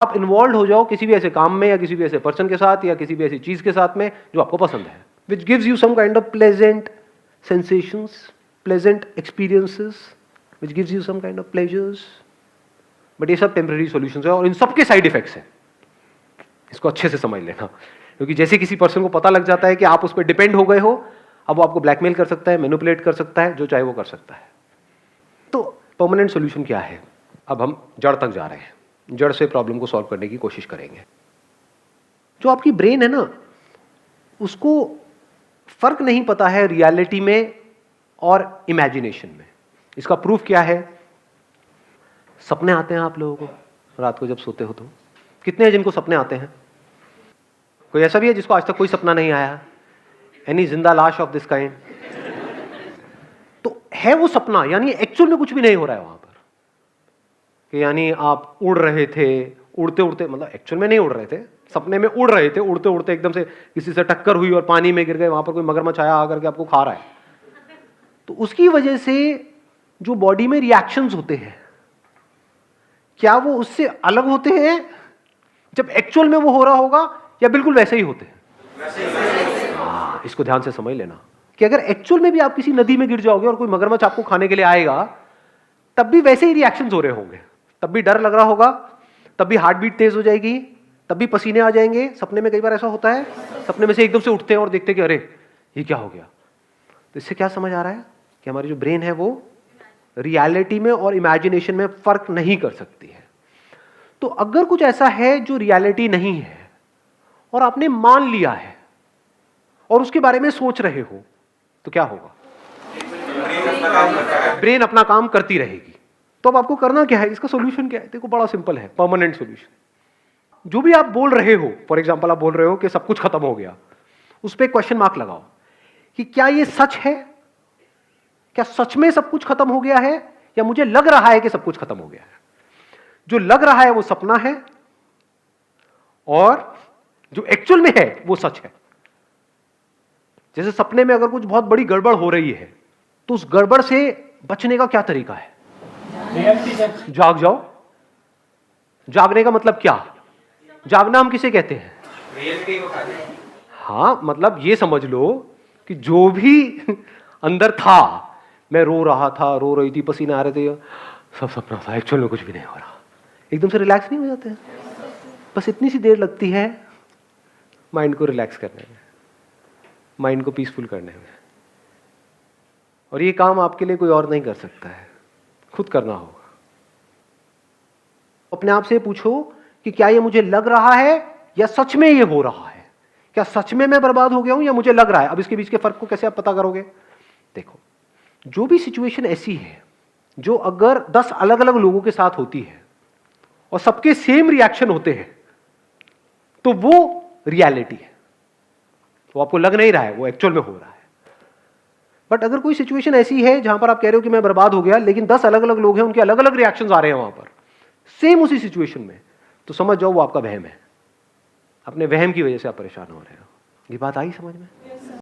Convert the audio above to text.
आप इन्वॉल्व हो जाओ किसी भी ऐसे काम में या किसी भी ऐसे पर्सन के साथ या किसी भी ऐसी चीज के साथ में जो आपको पसंद है, which gives you some kind of pleasant sensations, pleasant experiences, which gives you some kind of pleasures. But ये सब टेम्पररी सॉल्यूशंस है और इन सब के साइड इफेक्ट्स हैं। इसको अच्छे से समझ लेना, क्योंकि जैसे किसी पर्सन को पता लग जाता है कि आप उस पर डिपेंड हो गए हो, अब वो आपको ब्लैकमेल कर सकता है, मैनिपुलेट कर सकता है, जो चाहे वो कर सकता है। तो परमानेंट सॉल्यूशन क्या है? अब हम जड़ तक जा रहे हैं, जड़ से प्रॉब्लम को सॉल्व करने की कोशिश करेंगे। जो आपकी ब्रेन है ना, उसको फर्क नहीं पता है रियलिटी में और इमेजिनेशन में। इसका प्रूफ क्या है? सपने आते हैं आप लोगों को रात को जब सोते हो तो? कितने हैं जिनको सपने आते हैं? कोई ऐसा भी है जिसको आज तक कोई सपना नहीं आया? एनी जिंदा लाश ऑफ दिस काइंड? तो है वो सपना, यानी एक्चुअल में कुछ भी नहीं हो रहा है वहां पर, कि यानी आप उड़ रहे थे, उड़ते उड़ते, मतलब एक्चुअल में नहीं उड़ रहे थे, सपने में उड़ रहे थे, उड़ते उड़ते एकदम से किसी से टक्कर हुई और पानी में गिर गए, वहां पर कोई मगरमच्छ आया आकर के आपको खा रहा है। तो उसकी वजह से जो बॉडी में रिएक्शंस होते हैं, क्या वो उससे अलग होते हैं जब एक्चुअल में वो हो रहा होगा, या बिल्कुल वैसे ही होते हैं? इसको ध्यान से समझ लेना कि अगर एक्चुअल में भी आप किसी नदी में गिर जाओगे और कोई मगरमच्छ आपको खाने के लिए आएगा, तब भी वैसे ही रिएक्शंस हो रहे होंगे, तब भी डर लग रहा होगा, तब भी हार्ट बीट तेज हो जाएगी, तब भी पसीने आ जाएंगे। सपने में कई बार ऐसा होता है, सपने में से एकदम से उठते हैं और देखते हैं कि अरे ये क्या हो गया। तो इससे क्या समझ आ रहा है कि हमारी जो ब्रेन है वो रियलिटी में और इमेजिनेशन में फर्क नहीं कर सकती है। तो अगर कुछ ऐसा है जो रियलिटी नहीं है और आपने मान लिया है और उसके बारे में सोच रहे हो, तो क्या होगा? ब्रेन अपना काम करती रहेगी। तो अब आपको करना क्या है? इसका सॉल्यूशन क्या है? देखो, बड़ा सिंपल है, परमानेंट सॉल्यूशन। जो भी आप बोल रहे हो, फॉर एग्जांपल आप बोल रहे हो कि सब कुछ खत्म हो गया, उस पर क्वेश्चन मार्क लगाओ कि क्या ये सच है? क्या सच में सब कुछ खत्म हो गया है, या मुझे लग रहा है कि सब कुछ खत्म हो गया है? जो लग रहा है वो सपना है और जो एक्चुअल में है वो सच है। जैसे सपने में अगर कुछ बहुत बड़ी गड़बड़ हो रही है, तो उस गड़बड़ से बचने का क्या तरीका है? जाग जाओ। जागने का मतलब क्या? जागना हम किसे कहते हैं? हाँ, मतलब ये समझ लो कि जो भी अंदर था, मैं रो रहा था, रो रही थी, पसीने आ रहे थे, सब सपना था, एक्चुअल में कुछ भी नहीं हो रहा। एकदम से रिलैक्स नहीं हो जाते हैं? बस इतनी सी देर लगती है माइंड को रिलैक्स करने में, माइंड को पीसफुल करने में। और ये काम आपके लिए कोई और नहीं कर सकता है, खुद करना होगा। अपने आप से पूछो कि क्या ये मुझे लग रहा है या सच में ये हो रहा है? क्या सच में मैं बर्बाद हो गया हूं या मुझे लग रहा है? अब इसके बीच के फर्क को कैसे आप पता करोगे? देखो, जो भी सिचुएशन ऐसी है जो अगर 10 अलग अलग लोगों के साथ होती है और सबके सेम रिएक्शन होते हैं, तो वो रियलिटी है। वो आपको लग नहीं रहा है, वो एक्चुअल में हो रहा है। बट अगर कोई सिचुएशन ऐसी है जहां पर आप कह रहे हो कि मैं बर्बाद हो गया, लेकिन 10 अलग अलग लोग हैं, उनके अलग अलग रिएक्शंस आ रहे हैं वहां पर सेम उसी सिचुएशन में, तो समझ जाओ वो आपका वहम है। अपने वहम की वजह से आप परेशान हो रहे हो। ये बात आई समझ में?